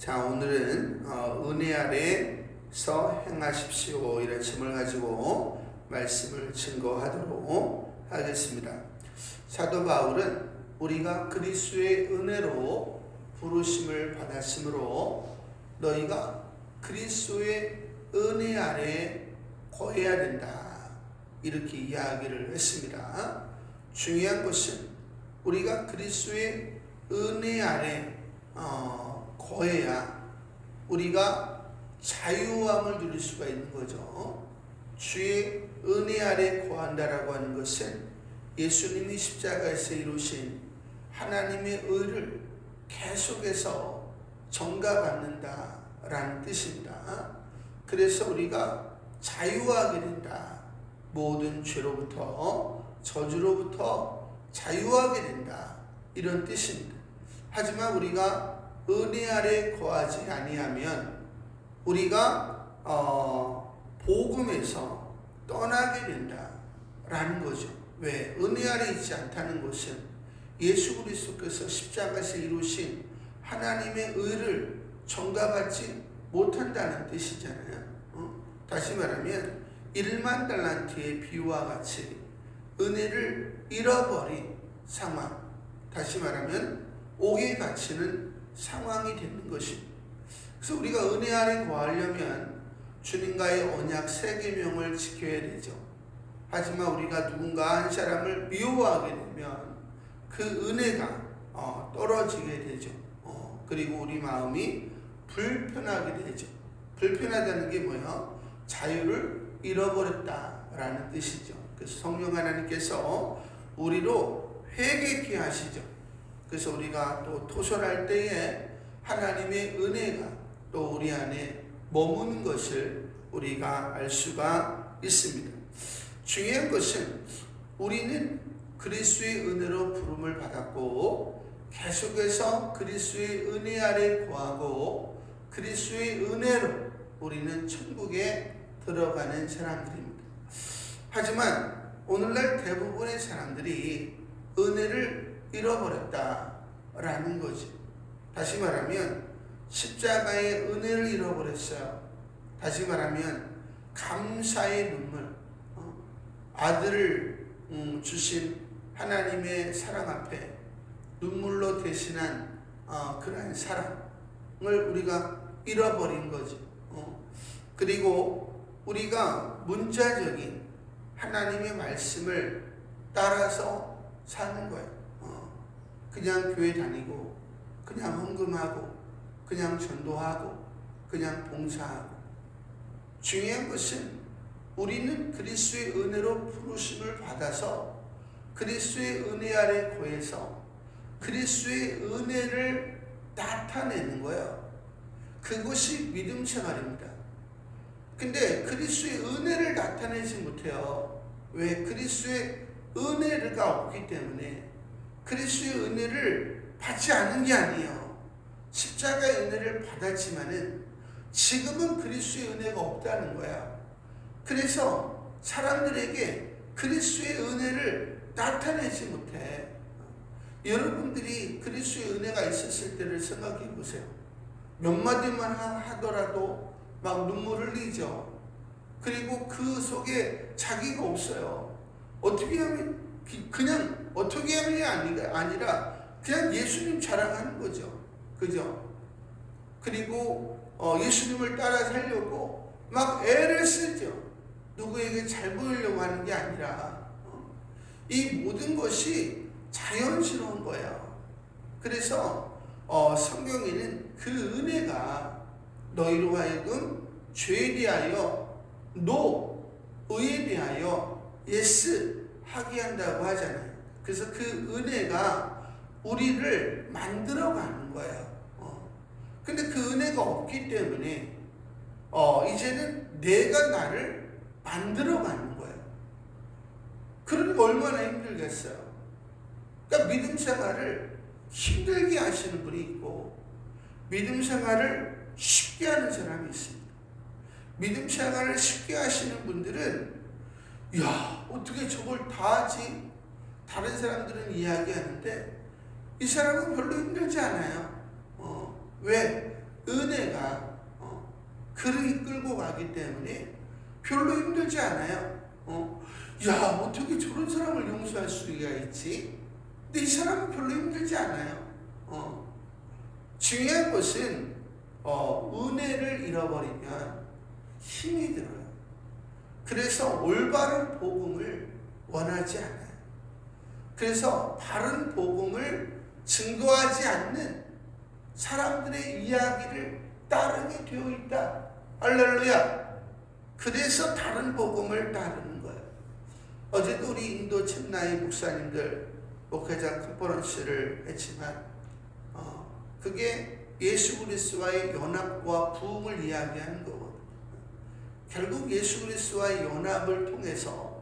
자, 오늘은 은혜 아래서 행하십시오 이런 제목을 가지고 말씀을 증거하도록 하겠습니다. 사도 바울은 우리가 그리스도의 은혜로 부르심을 받았으므로 너희가 그리스도의 은혜 아래 거해야 된다 이렇게 이야기를 했습니다. 중요한 것은 우리가 그리스도의 은혜 아래 거해야 우리가 자유함을 누릴 수가 있는 거죠. 주의 은혜 아래 거한다라고 하는 것은 예수님이 십자가에서 이루신 하나님의 의를 계속해서 전가받는다라는 뜻입니다. 그래서 우리가 자유하게 된다. 모든 죄로부터 저주로부터 자유하게 된다. 이런 뜻입니다. 하지만 우리가 은혜 아래 거하지 아니하면 우리가 복음에서 떠나게 된다라는 거죠. 왜? 은혜 아래 있지 않다는 것은 예수 그리스도께서 십자가에서 이루신 하나님의 의를 전가받지 못한다는 뜻이잖아요. 다시 말하면 1만 달란트의 비유와 같이 은혜를 잃어버린 상황, 다시 말하면 옥에 갇히는 상황이 되는 것입니다. 그래서 우리가 은혜 아래 거하려면 주님과의 언약 3계명을 지켜야 되죠. 하지만 우리가 누군가 한 사람을 미워하게 되면 그 은혜가 떨어지게 되죠. 그리고 우리 마음이 불편하게 되죠. 불편하다는 게 뭐예요? 자유를 잃어버렸다라는 뜻이죠. 그래서 성령 하나님께서 우리로 회개케 하시죠. 그래서 우리가 또 토설할 때에 하나님의 은혜가 또 우리 안에 머무는 것을 우리가 알 수가 있습니다. 중요한 것은 우리는 그리스도의 은혜로 부름을 받았고 계속해서 그리스도의 은혜 아래 거하고 그리스도의 은혜로 우리는 천국에 들어가는 사람들입니다. 하지만 오늘날 대부분의 사람들이 은혜를 잃어버렸다라는 거지. 다시 말하면 십자가의 은혜를 잃어버렸어요. 다시 말하면 감사의 눈물, 아들을 주신 하나님의 사랑 앞에 눈물로 대신한 그러한 사랑을 우리가 잃어버린 거지. 그리고 우리가 문자적인 하나님의 말씀을 따라서 사는 거예요. 그냥 교회 다니고 그냥 헌금하고 그냥 전도하고 그냥 봉사하고. 중요한 것은 우리는 그리스도의 은혜로 부르심을 받아서 그리스도의 은혜 아래 거해서 그리스도의 은혜를 나타내는 거예요. 그것이 믿음 생활입니다. 근데 그리스도의 은혜를 나타내지 못해요. 왜? 그리스도의 은혜가 없기 때문에. 그리스도의 은혜를 받지 않은 게 아니에요. 십자가의 은혜를 받았지만은 지금은 그리스도의 은혜가 없다는 거야. 그래서 사람들에게 그리스도의 은혜를 나타내지 못해. 여러분들이 그리스도의 은혜가 있었을 때를 생각해 보세요. 몇 마디만 하더라도 막 눈물 흘리죠. 그리고 그 속에 자기가 없어요. 어떻게 하면 그냥 어떻게 하면이 아니라 그냥 예수님 자랑하는 거죠. 그죠? 그리고 예수님을 따라 살려고 막 애를 쓰죠. 누구에게 잘 보이려고 하는 게 아니라 이 모든 것이 자연스러운 거예요. 그래서 성경에는 그 은혜가 너희로 하여금 죄에 대하여 노, 의에 대하여 예스 하게 한다고 하잖아요. 그래서 그 은혜가 우리를 만들어가는 거예요. 근데 그 은혜가 없기 때문에 이제는 내가 나를 만들어가는 거예요. 그러니까 얼마나 힘들겠어요. 그러니까 믿음 생활을 힘들게 하시는 분이 있고 믿음 생활을 쉽게 하는 사람이 있습니다. 믿음 생활을 쉽게 하시는 분들은 야, 어떻게 저걸 다 하지? 다른 사람들은 이야기하는데 이 사람은 별로 힘들지 않아요. 왜? 은혜가 그를 이끌고 가기 때문에 별로 힘들지 않아요. 야, 어떻게 저런 사람을 용서할 수가 있지? 근데 이 사람은 별로 힘들지 않아요. 중요한 것은 은혜를 잃어버리면 힘이 들어요. 그래서 올바른 복음을 원하지 않아요. 그래서 바른 복음을 증거하지 않는 사람들의 이야기를 따르게 되어 있다. 할렐루야. 그래서 다른 복음을 따르는 거예요. 어제도 우리 인도 쳄나이 목사님들 목회자 컨퍼런스를 했지만 그게 예수 그리스도와의 연합과 부흥을 이야기하는 거거든요. 결국 예수 그리스도와의 연합을 통해서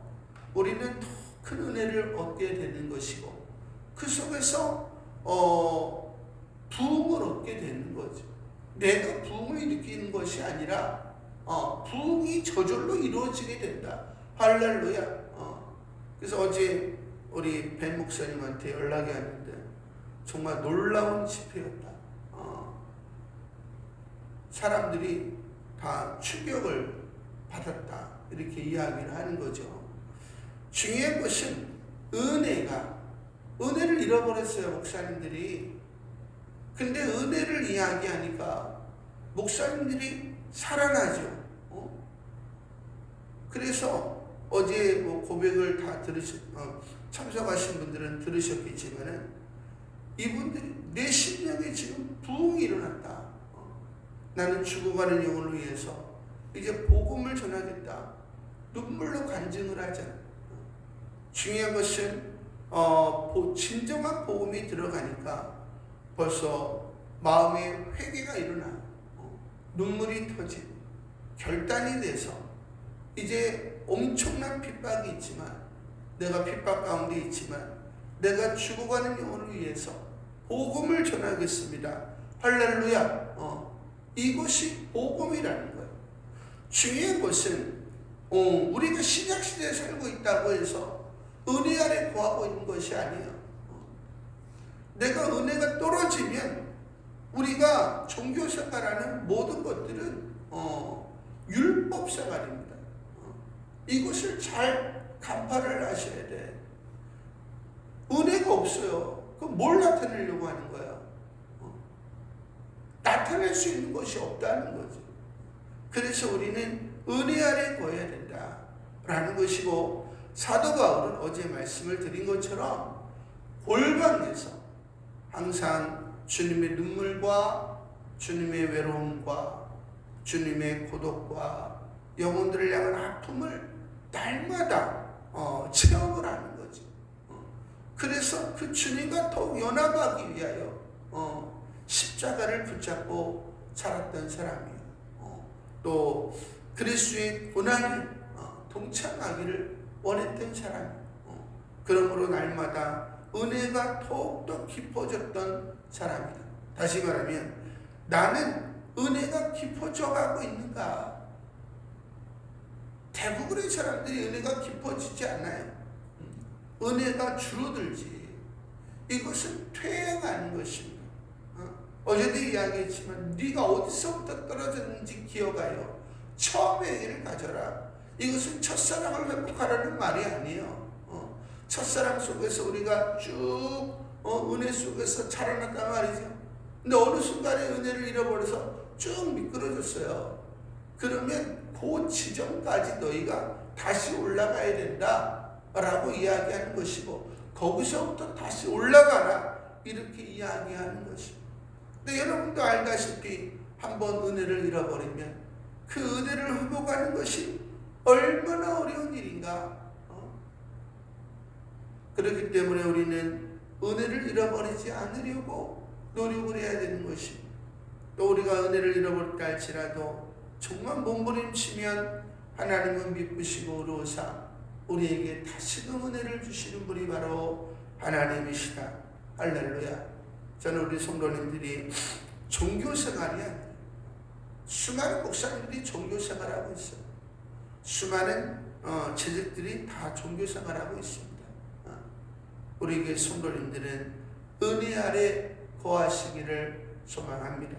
우리는 더 큰 은혜를 얻게 되는 것이고 그 속에서 부흥을 얻게 되는 거죠. 내가 부흥을 일으키는 것이 아니라 부흥이 저절로 이루어지게 된다. 할렐루야. 그래서 어제 우리 벤 목사님한테 연락이 왔는데 정말 놀라운 집회였다. 사람들이 다 충격을 받았다. 이렇게 이야기를 하는 거죠. 중요한 것은 은혜를 잃어버렸어요, 목사님들이. 근데 은혜를 이야기하니까 목사님들이 살아나죠. 그래서 어제 고백을 다 참석하신 분들은 들으셨겠지만은 이분들이 내 심령에 지금 부흥이 일어났다. 나는 죽어가는 영혼을 위해서 이제 복음을 전하겠다. 눈물로 간증을 하잖아. 중요한 것은 진정한 복음이 들어가니까 벌써 마음에 회개가 일어나 눈물이 터지고 결단이 돼서 이제 엄청난 핍박이 있지만 내가 핍박 가운데 있지만 내가 죽어가는 영혼을 위해서 복음을 전하겠습니다. 할렐루야. 이것이 복음이라는 거예요. 중요한 것은 우리가 신약시대에 살고 있다고 해서 은혜 아래 거하고 있는 것이 아니에요. 내가 은혜가 떨어지면 우리가 종교생활하는 모든 것들은 율법생활입니다. 이것을 잘 간파를 하셔야 돼. 은혜가 없어요. 그럼 뭘 나타내려고 하는 거야? 나타낼 수 있는 것이 없다는 거죠. 그래서 우리는 은혜 아래 거해야 된다라는 것이고, 사도 바울은 어제 말씀을 드린 것처럼 골방에서 항상 주님의 눈물과 주님의 외로움과 주님의 고독과 영혼들을 향한 아픔을 날마다 체험을 하는 거지. 그래서 그 주님과 더욱 연합하기 위하여 십자가를 붙잡고 살았던 사람이에요. 또 그리스도의 고난에 동참하기를 원했던 사람이에요. 그러므로 날마다 은혜가 더욱더 깊어졌던 사람이다. 다시 말하면 나는 은혜가 깊어져 가고 있는가? 대부분의 사람들이 은혜가 깊어지지 않아요. 은혜가 줄어들지. 이것은 퇴행하는 것입니다. 어제도 이야기했지만 네가 어디서부터 떨어졌는지 기억하여 처음의 얘기를 가져라. 이것은 첫사랑을 회복하라는 말이 아니에요. 첫사랑 속에서 우리가 쭉 은혜 속에서 자라났단 말이죠. 근데 어느 순간에 은혜를 잃어버려서 쭉 미끄러졌어요. 그러면 그 지점까지 너희가 다시 올라가야 된다라고 이야기하는 것이고, 거기서부터 다시 올라가라 이렇게 이야기하는 것입니다. 근데 여러분도 알다시피 한번 은혜를 잃어버리면 그 은혜를 회복하는 것이 얼마나 어려운 일인가. 그렇기 때문에 우리는 은혜를 잃어버리지 않으려고 노력을 해야 되는 것입니다. 또 우리가 은혜를 잃어버릴까 할지라도 정말 몸부림치면 하나님은 미쁘시고 의로우사 우리에게 다시금 은혜를 주시는 분이 바로 하나님이시다. 할렐루야. 저는 우리 성도님들이 종교생활이 아니에요. 수많은 목사님들이 종교생활하고 있어요. 수많은 재직들이 다 종교생활하고 있습니다. 우리에게 성도님들은 은혜 아래 거하시기를 소망합니다.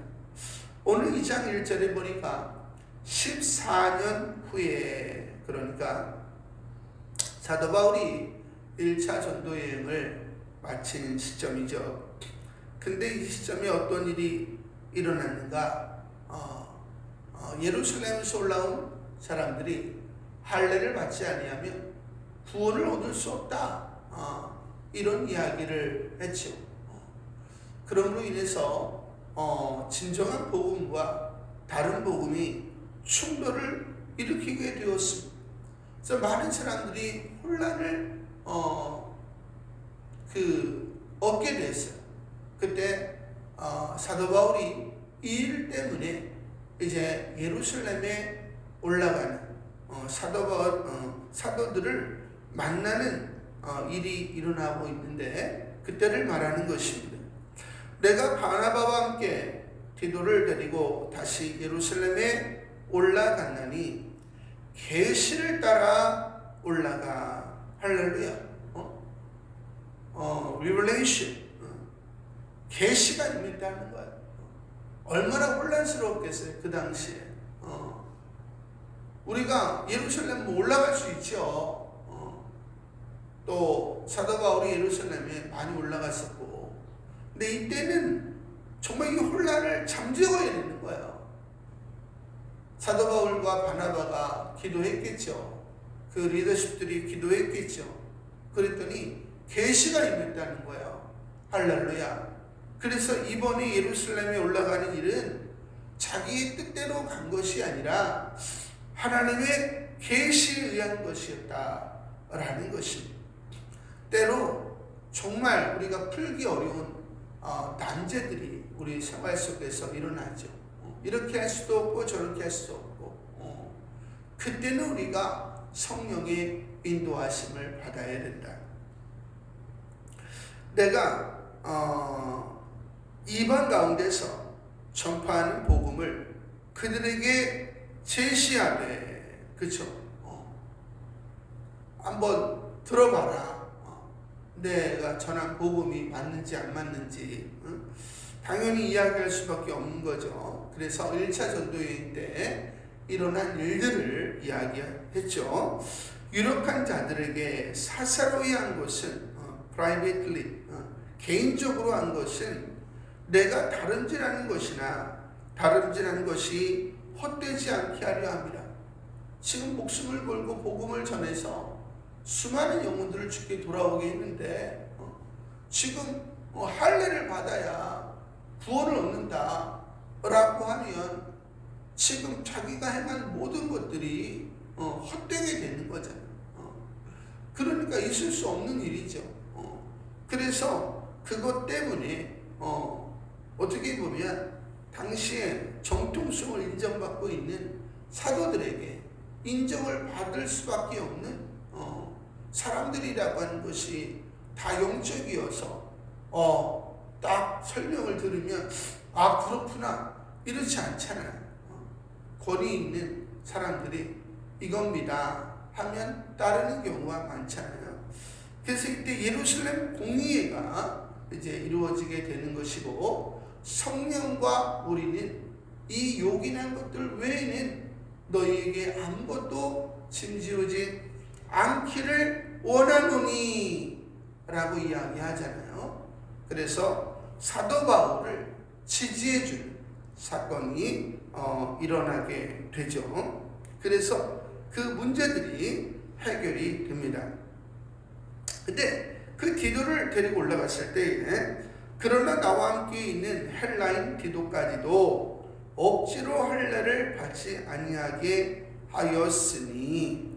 오늘 2장 1절에 보니까 14년 후에, 그러니까 사도 바울이 1차 전도 여행을 마친 시점이죠. 근데 이 시점에 어떤 일이 일어났는가? 예루살렘에서 올라온 사람들이 할례를 받지 아니하면 구원을 얻을 수 없다. 이런 이야기를 했죠. 그럼으로 인해서 진정한 복음과 다른 복음이 충돌을 일으키게 되었습니다. 그래서 많은 사람들이 혼란을 얻게 됐어요. 그때 사도 바울이 이 일 때문에 이제 예루살렘에 올라가는 사도들을 만나는 일이 일어나고 있는데, 그때를 말하는 것입니다. 내가 바나바와 함께 디도를 데리고 다시 예루살렘에 올라갔나니 계시를 따라 올라가. 할렐루야. Revelation. 계시가 임했다는 거야. 얼마나 혼란스러웠겠어요, 그 당시에. 우리가 예루살렘 올라갈 수 있죠. 또 사도 바울이 예루살렘에 많이 올라갔었고, 근데 이때는 정말 이 혼란을 잠재워야 되는 거예요. 사도 바울과 바나바가 기도했겠죠. 그 리더십들이 기도했겠죠. 그랬더니 계시가 임했다는 거예요. 할렐루야. 그래서 이번에 예루살렘에 올라가는 일은 자기의 뜻대로 간 것이 아니라 하나님의 계시에 의한 것이었다라는 것입니다. 때로 정말 우리가 풀기 어려운 난제들이 우리 생활 속에서 일어나죠. 이렇게 할 수도 없고 저렇게 할 수도 없고, 그때는 우리가 성령의 인도하심을 받아야 된다. 내가 이방 가운데서 전파하는 복음을 그들에게 제시하되, 그쵸? 한번 들어봐라. 내가 전한 복음이 맞는지 안 맞는지. 당연히 이야기할 수밖에 없는 거죠. 그래서 1차 전도여행 때 일어난 일들을 이야기했죠. 유력한 자들에게 사사로이 한 것은 privately, 개인적으로 한 것은 내가 다름질하는 것이나 다름질한 것이 헛되지 않게 하려 합니다. 지금 목숨을 걸고 복음을 전해서 수많은 영혼들을 주께 돌아오게 했는데, 지금 할례를 받아야 구원을 얻는다 라고 하면 지금 자기가 행한 모든 것들이 헛되게 되는 거잖아요. 그러니까 있을 수 없는 일이죠. 그래서 그것 때문에 어떻게 보면 당시에 정통성을 인정받고 있는 사도들에게 인정을 받을 수밖에 없는 사람들이라고 하는 것이 다 영적이어서 딱 설명을 들으면 아 그렇구나 이렇지 않잖아요. 권위 있는 사람들이 이겁니다 하면 따르는 경우가 많잖아요. 그래서 이때 예루살렘 공의회가 이제 이루어지게 되는 것이고, 성령과 우리는 이 요긴한 것들 외에는 너희에게 아무것도 짐지우지 않기를 원하노니 라고 이야기하잖아요. 그래서 사도 바울을 지지해주는 사건이 일어나게 되죠. 그래서 그 문제들이 해결이 됩니다. 근데 그 디도를 데리고 올라갔을 때에 그러나 나와 함께 있는 헬라인 디도까지도 억지로 할례를 받지 아니하게 하였으니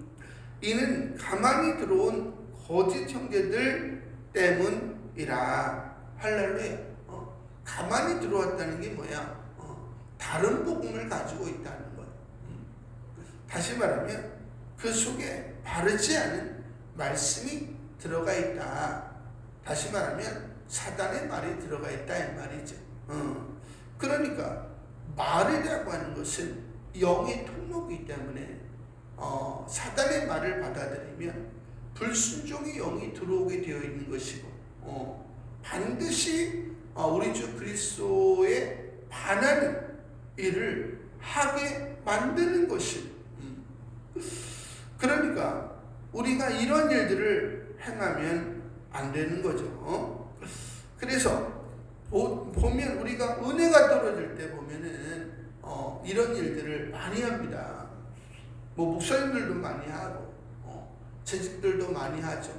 이는 가만히 들어온 거짓 형제들 때문이라. 할렐루야. 가만히 들어왔다는 게 뭐야? 다른 복음을 가지고 있다는 거야. 다시 말하면 그 속에 바르지 않은 말씀이 들어가 있다. 다시 말하면 사단의 말이 들어가 있다 이 말이죠. 그러니까 말이라고 하는 것은 영의 통로이기 때문에 사단의 말을 받아들이면 불순종의 영이 들어오게 되어 있는 것이고, 반드시 우리 주 그리스도에 반하는 일을 하게 만드는 것이. 그러니까 우리가 이런 일들을 행하면 안 되는 거죠. 그래서 보면 우리가 은혜가 떨어질 때 보면은 이런 일들을 많이 합니다. 뭐 목사님들도 많이 하고 재직들도 많이 하죠.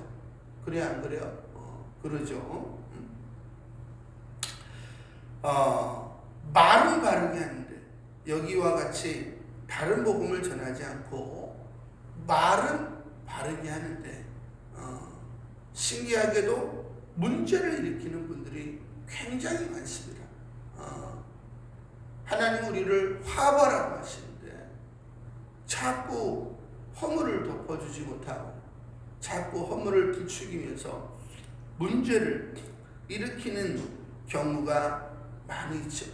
그래 안 그래요? 그러죠. 말은 바르게 하는데 여기와 같이 다른 복음을 전하지 않고 말은 바르게 하는데 신기하게도 문제를 일으키는 분들이 굉장히 많습니다. 하나님 우리를 화보라고 하시는데 자꾸 허물을 덮어주지 못하고 자꾸 허물을 부추기면서 문제를 일으키는 경우가 많이 있죠.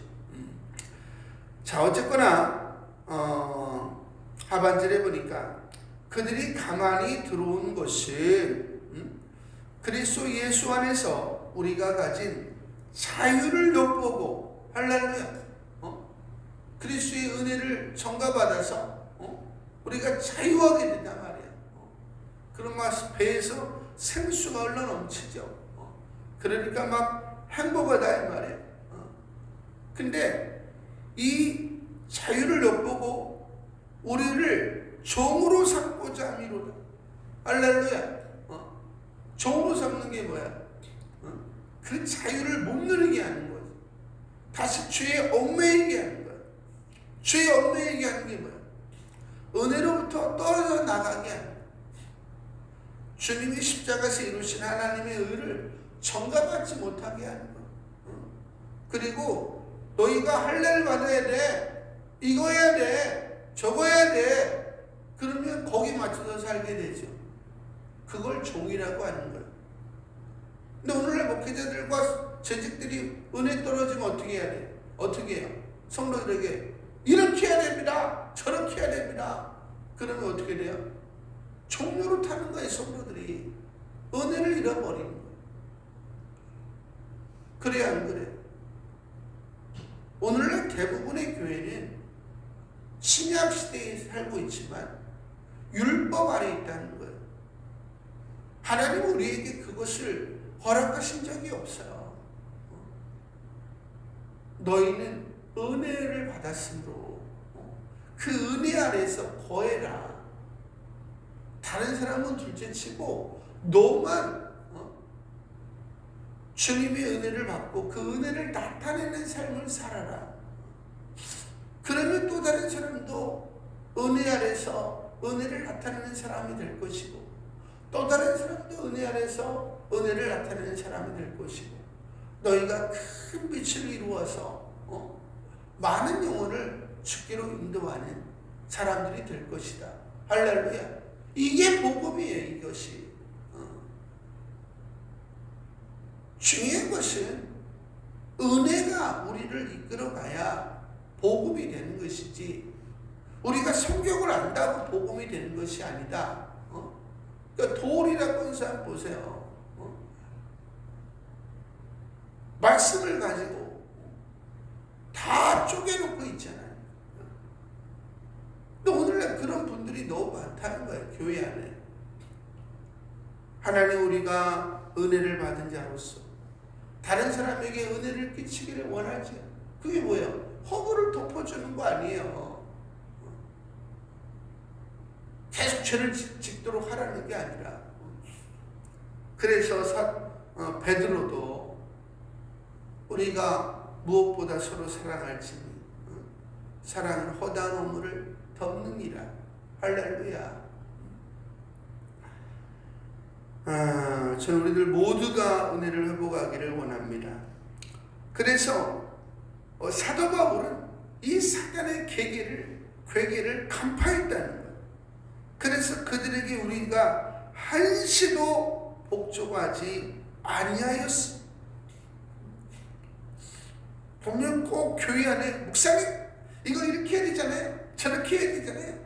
자, 어쨌거나 하반절에 보니까 그들이 가만히 들어온 것은 그리스도 예수 안에서 우리가 가진 자유를 엿보고 할렐루야. 그리스도의 은혜를 전가받아서 우리가 자유하게 된단 말이야. 그런 말씀 배에서 생수가 흘러 넘치죠. 그러니까 막 행복하다 이 말이에요. 근데 이 자유를 엿보고 우리를 종으로 삼고자 함이로다. 할렐루야. 종으로 삼는 게 뭐야? 그 자유를 못 누리게 하는 거지. 다시 죄에 얽매이게 하는 거야. 죄에 얽매이게 하는 게 뭐야? 은혜로부터 떨어져 나가게 하는 거야. 주님이 십자가에서 이루신 하나님의 의를 전가받지 못하게 하는 거야. 그리고 너희가 할례를 받아야 돼. 이거 해야 돼. 저거 해야 돼. 그러면 거기 맞춰서 살게 되죠. 그걸 종이라고 하는 거예요. 근데 오늘날 목회자들과 재직들이 은혜 떨어지면 어떻게 해야 돼? 어떻게 해요? 성도들에게 이렇게 해야 됩니다. 저렇게 해야 됩니다. 그러면 어떻게 돼요? 종로로 타는 거예요. 성도들이 은혜를 잃어버리는 거예요. 그래야 안 그래요? 오늘날 대부분의 교회는 신약 시대에 살고 있지만 율법 아래 있다는 거예요. 하나님은 우리에게 그것을 허락하신 적이 없어요. 너희는 은혜를 받았으므로 그 은혜 아래에서 거해라. 다른 사람은 둘째치고 너만 주님의 은혜를 받고 그 은혜를 나타내는 삶을 살아라. 그러면 또 다른 사람도 은혜 아래서 은혜를 나타내는 사람이 될 것이고 또 다른 사람도 은혜 아래서 은혜를 나타내는 사람이 될 것이고 너희가 큰 빛을 이루어서 많은 영혼을 주께로 인도하는 사람들이 될 것이다. 할렐루야. 이게 복음이에요. 이것이. 중요한 것은 은혜가 우리를 이끌어가야 복음이 되는 것이지 우리가 성경을 안다고 복음이 되는 것이 아니다. 그러니까 돌이라고 하는 사람 보세요. 말씀을 가지고 다 쪼개놓고 있잖아요. 근데 오늘날 그런 분들이 너무 많다는 거예요. 교회 안에. 하나님 우리가 은혜를 받은 자로서 다른 사람에게 은혜를 끼치기를 원하지. 그게 뭐예요? 허물을 덮어주는 거 아니에요. 계속 죄를 짓도록 하라는 게 아니라. 그래서 베드로도 우리가 무엇보다 서로 사랑할지니 사랑은 허다한 허물을 덮느니라. 할렐루야. 저는 우리들 모두가 은혜를 회복하기를 원합니다. 그래서 사도 바울은 이 사단의 괴계를 간파했다는 거예요. 그래서 그들에게 우리가 한시도 복종하지 아니하였습니다. 보면 꼭 교회 안에 목사님 이거 이렇게 해야 되잖아요. 저렇게 해야 되잖아요.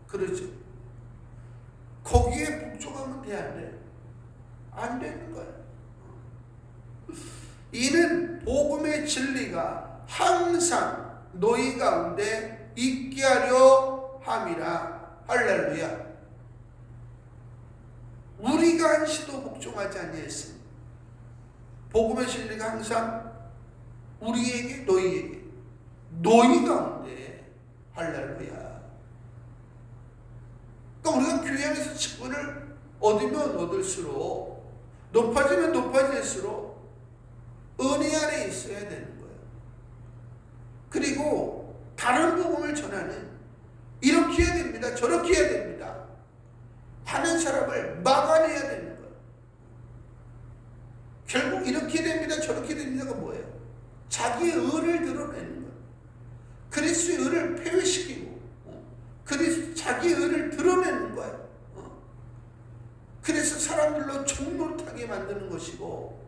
그러죠. 거기에 복종하면 돼, 안 돼? 안 되는 거예요. 이는 복음의 진리가 항상 너희 가운데 있게 하려 함이라. 할렐루야. 우리가 한시도 복종하지 아니했습니다. 복음의 진리가 항상 우리에게, 너희에게, 너희 가운데. 할렐루야. 그러니까 우리가 교회 안에서 직분을 얻으면 얻을수록, 높아지면 높아질수록 은혜 안에 있어야 되는 거예요. 그리고 다른 복음을 전하는, 이렇게 해야 됩니다, 저렇게 해야 됩니다 하는 사람을 막아내야 되는 거예요. 결국 이렇게 됩니다, 저렇게 됩니다가 뭐예요? 자기의 의를 드러내는 거예요. 그리스도의 의를 폐회시키고 자기의 의를 드러내는 거예요. 그래서 사람들로 종노릇하게 만드는 것이고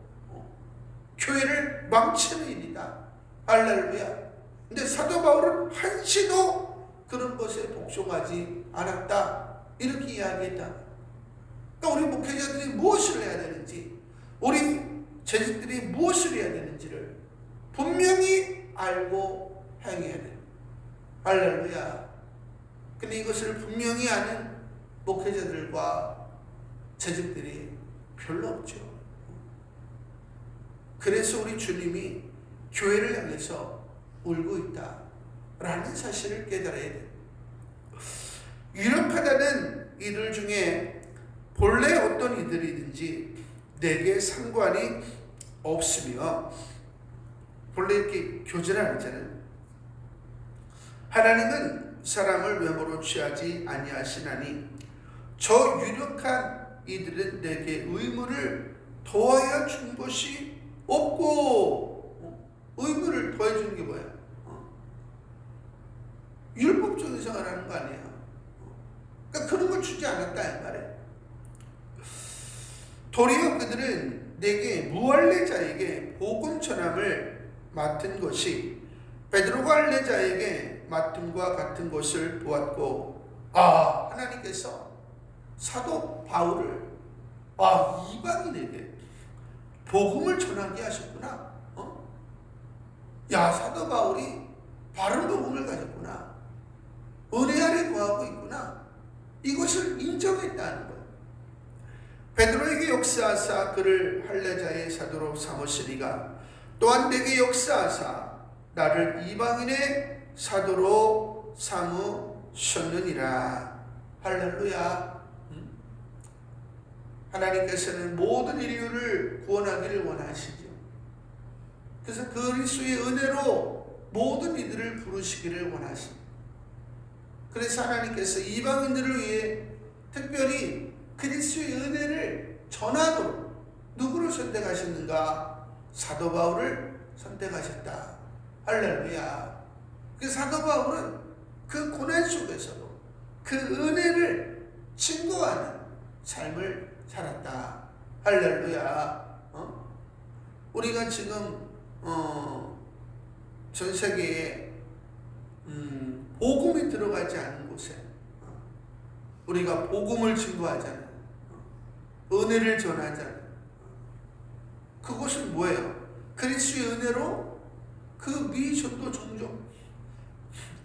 교회를 망치는 일이다. 할렐루야. 근데 사도 바울은 한시도 그런 것에 복종하지 않았다. 이렇게 이야기했다. 그러니까 우리 목회자들이 무엇을 해야 되는지, 우리 재직들이 무엇을 해야 되는지를 분명히 알고 행해야 돼요. 할렐루야. 근데 이것을 분명히 아는 목회자들과 재직들이 별로 없죠. 그래서 우리 주님이 교회를 향해서 울고 있다라는 사실을 깨달아야 돼요. 유력하다는 이들 중에 본래 어떤 이들이든지 내게 상관이 없으며, 본래 이렇게 교제를 안 하잖아요. 하나님은 사람을 외모로 취하지 아니하시나니 저 유력한 이들은 내게 의무를 더하여 준 것이 없고. 의무를 더해 주는 게 뭐야? 율법적인 생활하는 거 아니에요. 그러니까 그런 걸 주지 않았다 이 말이에요. 도리어 그들은 내게 무할례자에게 복음 전함을 맡은 것이 베드로가 할례자에게 맡음과 같은 것을 보았고, 하나님께서 사도 바울을 이방인에게 복음을 전하게 하셨구나. 사도 바울이 바른 복음을 가졌구나. 은혜 아래 거하고 있구나. 이것을 인정했다는 거예요. 베드로에게 역사하사 그를 할례자의 사도로 삼으시니가 또한 내게 역사하사 나를 이방인의 사도로 삼으셨느니라. 할렐루야. 하나님께서는 모든 인류를 구원하기를 원하시죠. 그래서 그리스도의 은혜로 모든 이들을 부르시기를 원하십니다. 그래서 하나님께서 이방인들을 위해 특별히 그리스도의 은혜를 전하도록 누구를 선택하셨는가? 사도 바울을 선택하셨다. 할렐루야. 그 사도 바울은 그 고난 속에서도 그 은혜를 증거하는 삶을 살았다. 할렐루야. 우리가 지금 전 세계에 복음이 들어가지 않은 곳에 우리가 복음을 증거하잖아요. 은혜를 전하잖아요. 그것은 뭐예요? 그리스도의 은혜로 그 미전도 종족,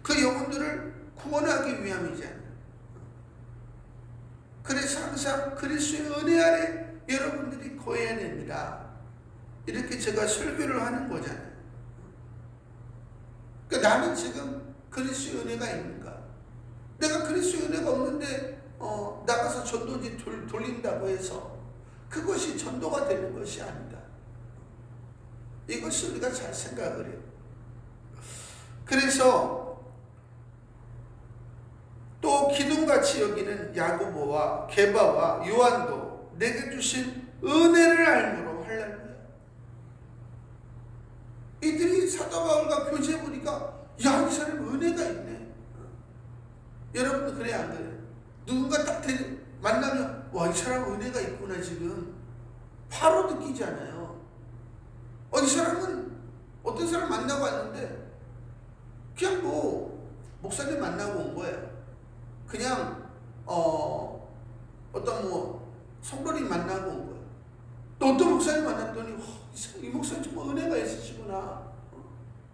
그 영혼들을 구원하기 위함이잖아요. 그래서 항상 그리스도의 은혜 아래 여러분들이 거해야 됩니다. 이렇게 제가 설교를 하는 거잖아요. 그러니까 나는 지금 그리스도의 은혜가 있는가? 내가 그리스도의 은혜가 없는데 나가서 전도지 돌린다고 해서 그것이 전도가 되는 것이 아니다. 이것을 우리가 잘 생각을 해요. 그래서 또 기둥같이 여기는 야고보와 게바와 요한도 내게 주신 은혜를 알므로. 할렐루야. 이들이 사도 바울과 교제해 보니까 이 사람 은혜가 있네. 여러분도 그래 안 그래? 누군가 딱 만나면 이 사람 은혜가 있구나 지금 바로 느끼잖아요. 이 사람은 어떤 사람 만나고 왔는데 그냥 목사님 만나고 온 거예요. 그냥 어떤 성도님 만나고 온 거예요. 또 어떤 목사님 만났더니 이 목사님 정말 은혜가 있으시구나.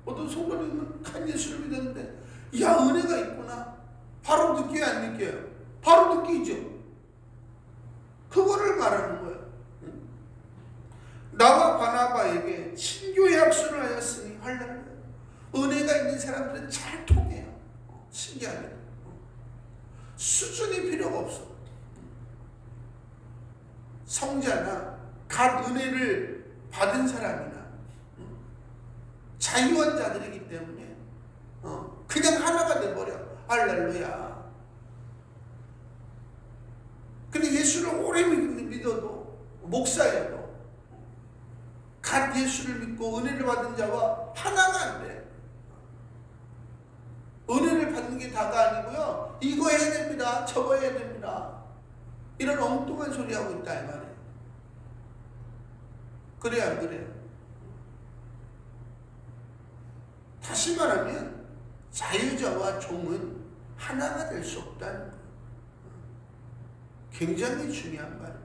어떤 성도님은 간 예수를 믿었는데 야 은혜가 있구나. 바로 느껴요 안 느껴요? 바로 느끼죠. 그거를 말하는 거예요. 나와 바나바에게 친교의 약속을 하였으니 할렐루야. 은혜가 있는 사람들은 잘 통해요. 신기하게. 수준이 필요가 없어. 성자나 갓 은혜를 받은 사람이나 자유한 자들이기 때문에 그냥 하나가 돼버려. 할렐루야. 근데 예수를 오래 믿어도 목사여도 갓 예수를 믿고 은혜를 받은 자와 하나가 안 돼. 은혜를 받는 게 다가 아니고요. 이거 해야 됩니다. 저거 해야 됩니다. 이런 엉뚱한 소리 하고 있다 이 말이에요. 그래야 안 그래요? 다시 말하면 자유자와 종은 하나가 될 수 없다는 거예요. 굉장히 중요한 말이에요.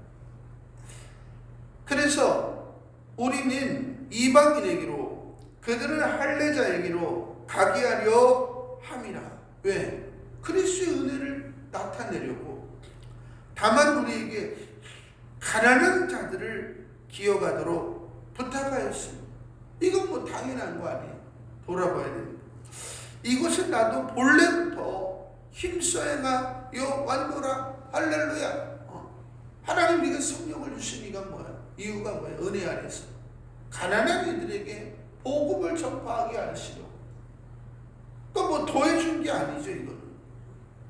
그래서 우리는 이방인에게로 그들은 할례자에게로 가게 하려 함이라. 왜? 그리스도의 은혜를 나타내려고. 다만 우리에게 가난한 자들을 기억하도록 부탁하였습니다. 이건 뭐 당연한 거 아니에요. 돌아봐야 됩니다. 이것은 나도 본래부터 힘써야가 요 완도라. 할렐루야. 하나님 네가 성령을 주신 이가 뭐야? 이유가 뭐야? 은혜 안에서 가난한 이들에게 복음을 전파하게 하시려고. 또 뭐 더해준 게 아니죠. 이거는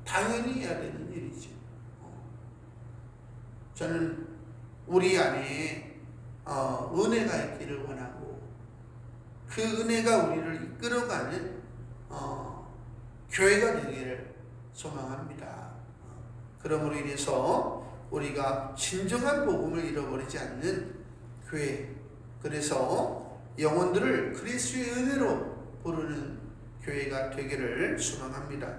당연히 해야 되는 일이지. 저는 우리 안에 은혜가 있기를 원하고 그 은혜가 우리를 이끌어가는 교회가 되기를 소망합니다. 그러므로 인해서 우리가 진정한 복음을 잃어버리지 않는 교회, 그래서 영혼들을 그리스도의 은혜로 부르는 교회가 되기를 소망합니다.